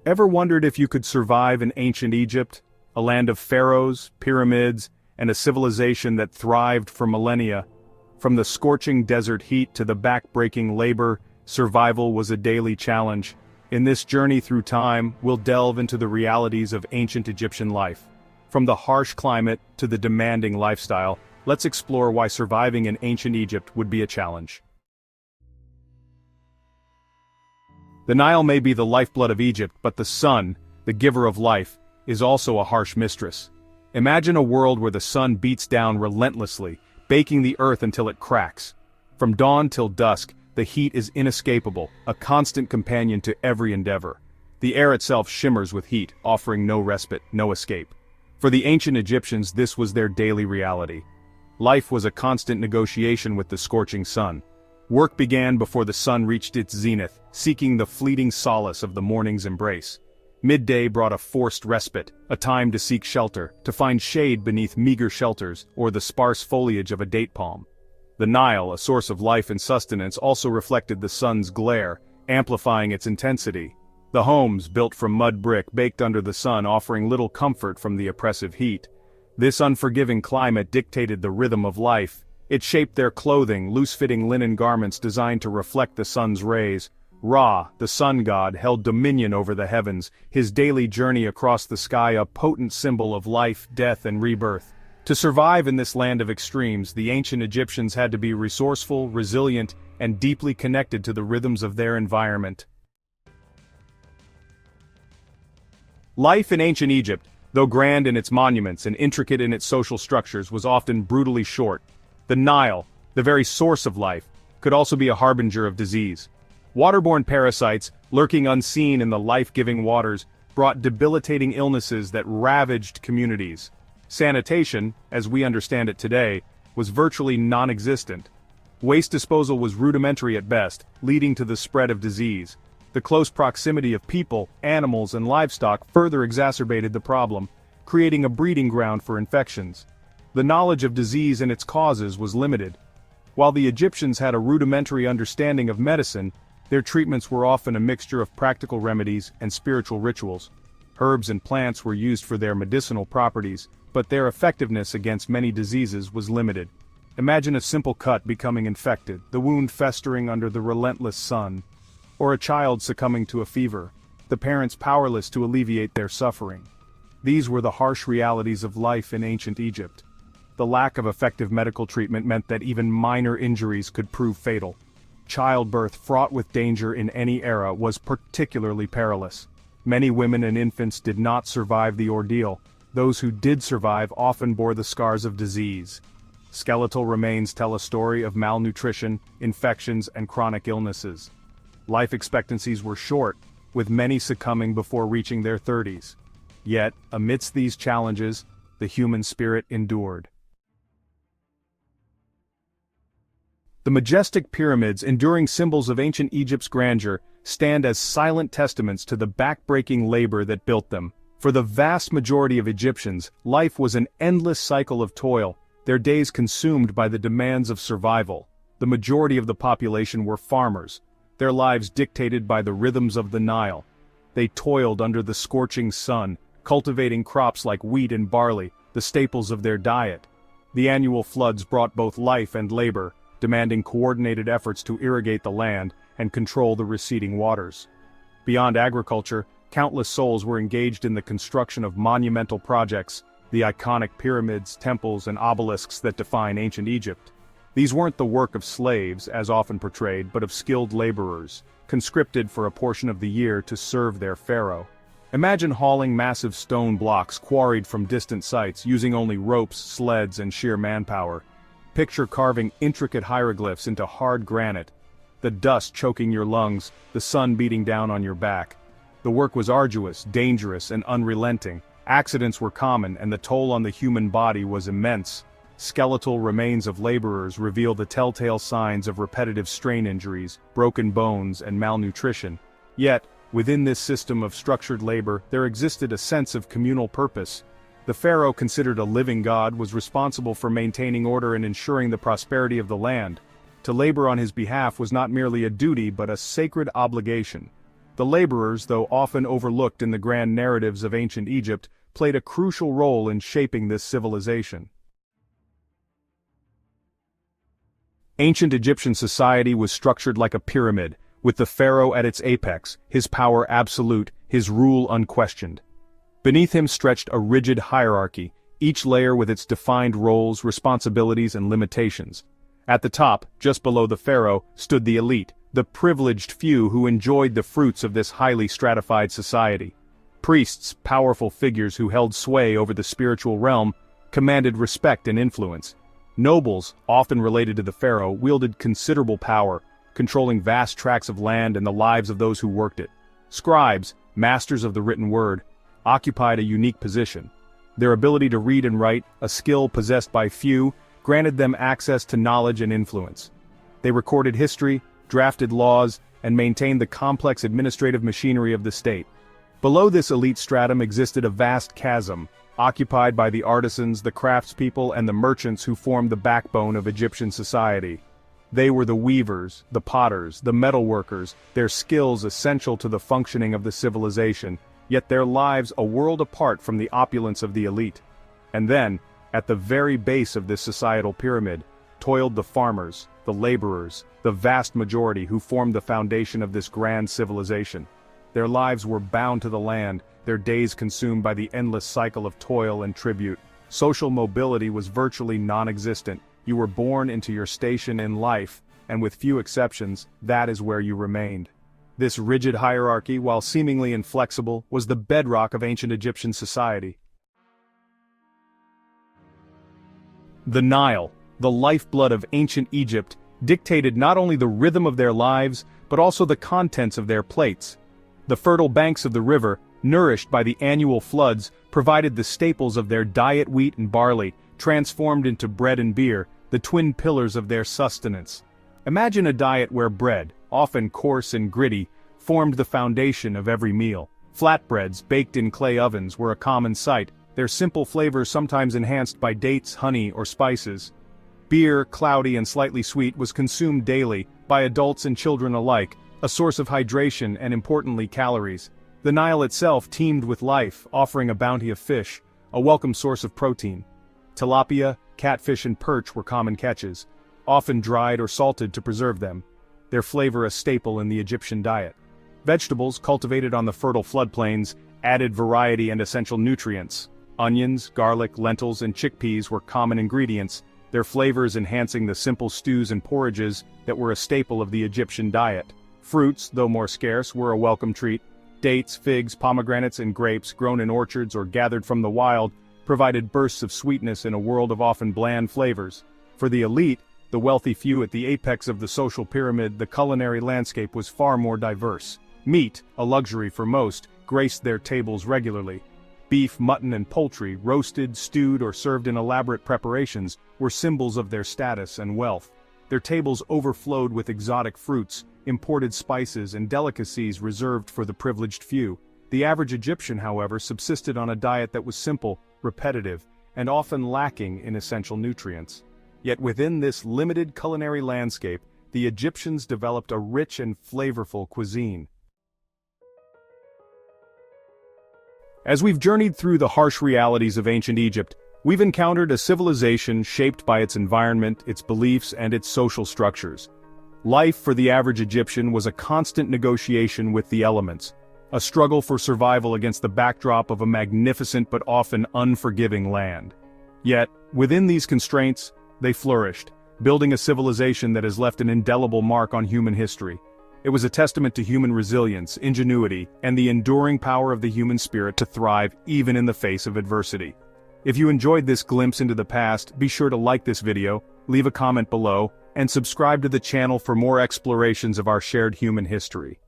Ever wondered if you could survive in ancient Egypt, a land of pharaohs, pyramids, and a civilization that thrived for millennia? From the scorching desert heat to the back-breaking labor, survival was a daily challenge. In this journey through time, we'll delve into the realities of ancient Egyptian life. From the harsh climate to the demanding lifestyle, let's explore why surviving in ancient Egypt would be a challenge. The Nile may be the lifeblood of Egypt, but the sun, the giver of life, is also a harsh mistress. Imagine a world where the sun beats down relentlessly, baking the earth until it cracks. From dawn till dusk, the heat is inescapable, a constant companion to every endeavor. The air itself shimmers with heat, offering no respite, no escape. For the ancient Egyptians, this was their daily reality. Life was a constant negotiation with the scorching sun. Work began before the sun reached its zenith, seeking the fleeting solace of the morning's embrace. Midday brought a forced respite, a time to seek shelter, to find shade beneath meager shelters or the sparse foliage of a date palm. The Nile, a source of life and sustenance, also reflected the sun's glare, amplifying its intensity. The homes, built from mud brick, baked under the sun, offering little comfort from the oppressive heat. This unforgiving climate dictated the rhythm of life. It shaped their clothing, loose-fitting linen garments designed to reflect the sun's rays. Ra, the sun god, held dominion over the heavens, his daily journey across the sky a potent symbol of life, death, and rebirth. To survive in this land of extremes, the ancient Egyptians had to be resourceful, resilient, and deeply connected to the rhythms of their environment. Life in ancient Egypt, though grand in its monuments and intricate in its social structures, was often brutally short. The Nile, the very source of life, could also be a harbinger of disease. Waterborne parasites, lurking unseen in the life-giving waters, brought debilitating illnesses that ravaged communities. Sanitation, as we understand it today, was virtually non-existent. Waste disposal was rudimentary at best, leading to the spread of disease. The close proximity of people, animals, and livestock further exacerbated the problem, creating a breeding ground for infections. The knowledge of disease and its causes was limited. While the Egyptians had a rudimentary understanding of medicine, their treatments were often a mixture of practical remedies and spiritual rituals. Herbs and plants were used for their medicinal properties, but their effectiveness against many diseases was limited. Imagine a simple cut becoming infected, the wound festering under the relentless sun. Or a child succumbing to a fever, the parents powerless to alleviate their suffering. These were the harsh realities of life in ancient Egypt. The lack of effective medical treatment meant that even minor injuries could prove fatal. Childbirth, fraught with danger in any era, was particularly perilous. Many women and infants did not survive the ordeal. Those who did survive often bore the scars of disease. Skeletal remains tell a story of malnutrition, infections, and chronic illnesses. Life expectancies were short, with many succumbing before reaching their 30s. Yet, amidst these challenges, the human spirit endured. The majestic pyramids, enduring symbols of ancient Egypt's grandeur, stand as silent testaments to the back-breaking labor that built them. For the vast majority of Egyptians, life was an endless cycle of toil, their days consumed by the demands of survival. The majority of the population were farmers, their lives dictated by the rhythms of the Nile. They toiled under the scorching sun, cultivating crops like wheat and barley, the staples of their diet. The annual floods brought both life and labor, demanding coordinated efforts to irrigate the land and control the receding waters. Beyond agriculture, countless souls were engaged in the construction of monumental projects, the iconic pyramids, temples, and obelisks that define ancient Egypt. These weren't the work of slaves, as often portrayed, but of skilled laborers, conscripted for a portion of the year to serve their pharaoh. Imagine hauling massive stone blocks quarried from distant sites using only ropes, sleds, and sheer manpower. Picture carving intricate hieroglyphs into hard granite, the dust choking your lungs, the sun beating down on your back. The work was arduous, dangerous, and unrelenting. Accidents were common, and the toll on the human body was immense. Skeletal remains of laborers reveal the telltale signs of repetitive strain injuries, broken bones, and malnutrition. Yet, within this system of structured labor, there existed a sense of communal purpose. The pharaoh, considered a living god, was responsible for maintaining order and ensuring the prosperity of the land. To labor on his behalf was not merely a duty but a sacred obligation. The laborers, though often overlooked in the grand narratives of ancient Egypt, played a crucial role in shaping this civilization. Ancient Egyptian society was structured like a pyramid, with the pharaoh at its apex, his power absolute, his rule unquestioned. Beneath him stretched a rigid hierarchy, each layer with its defined roles, responsibilities, and limitations. At the top, just below the pharaoh, stood the elite, the privileged few who enjoyed the fruits of this highly stratified society. Priests, powerful figures who held sway over the spiritual realm, commanded respect and influence. Nobles, often related to the pharaoh, wielded considerable power, controlling vast tracts of land and the lives of those who worked it. Scribes, masters of the written word, occupied a unique position. Their ability to read and write, a skill possessed by few, granted them access to knowledge and influence. They recorded history, drafted laws, and maintained the complex administrative machinery of the state. Below this elite stratum existed a vast chasm, occupied by the artisans, the craftspeople, and the merchants who formed the backbone of Egyptian society. They were the weavers, the potters, the metalworkers, their skills essential to the functioning of the civilization, yet their lives a world apart from the opulence of the elite. And then, at the very base of this societal pyramid, toiled the farmers, the laborers, the vast majority who formed the foundation of this grand civilization. Their lives were bound to the land, their days consumed by the endless cycle of toil and tribute. Social mobility was virtually non-existent. You were born into your station in life, and with few exceptions, that is where you remained. This rigid hierarchy, while seemingly inflexible, was the bedrock of ancient Egyptian society. The Nile, the lifeblood of ancient Egypt, dictated not only the rhythm of their lives, but also the contents of their plates. The fertile banks of the river, nourished by the annual floods, provided the staples of their diet: wheat and barley, transformed into bread and beer, the twin pillars of their sustenance. Imagine a diet where bread, often coarse and gritty, formed the foundation of every meal. Flatbreads baked in clay ovens were a common sight, their simple flavor sometimes enhanced by dates, honey, or spices. Beer, cloudy and slightly sweet, was consumed daily, by adults and children alike, a source of hydration and, importantly, calories. The Nile itself teemed with life, offering a bounty of fish, a welcome source of protein. Tilapia, catfish and perch were common catches, often dried or salted to preserve them, their flavor a staple in the Egyptian diet. Vegetables cultivated on the fertile floodplains added variety and essential nutrients. Onions, garlic, lentils, and chickpeas were common ingredients, their flavors enhancing the simple stews and porridges that were a staple of the Egyptian diet. Fruits, though more scarce, were a welcome treat. Dates, figs, pomegranates, and grapes, grown in orchards or gathered from the wild, provided bursts of sweetness in a world of often bland flavors. For the elite, the wealthy few at the apex of the social pyramid, the culinary landscape was far more diverse. Meat, a luxury for most, graced their tables regularly. Beef, mutton, and poultry, roasted, stewed, or served in elaborate preparations, were symbols of their status and wealth. Their tables overflowed with exotic fruits, imported spices, and delicacies reserved for the privileged few. The average Egyptian, however, subsisted on a diet that was simple, repetitive, and often lacking in essential nutrients. Yet within this limited culinary landscape, the Egyptians developed a rich and flavorful cuisine. As we've journeyed through the harsh realities of ancient Egypt, we've encountered a civilization shaped by its environment, its beliefs, and its social structures. Life for the average Egyptian was a constant negotiation with the elements, a struggle for survival against the backdrop of a magnificent but often unforgiving land. Yet, within these constraints, they flourished, building a civilization that has left an indelible mark on human history. It was a testament to human resilience, ingenuity, and the enduring power of the human spirit to thrive even in the face of adversity. If you enjoyed this glimpse into the past, be sure to like this video, leave a comment below, and subscribe to the channel for more explorations of our shared human history.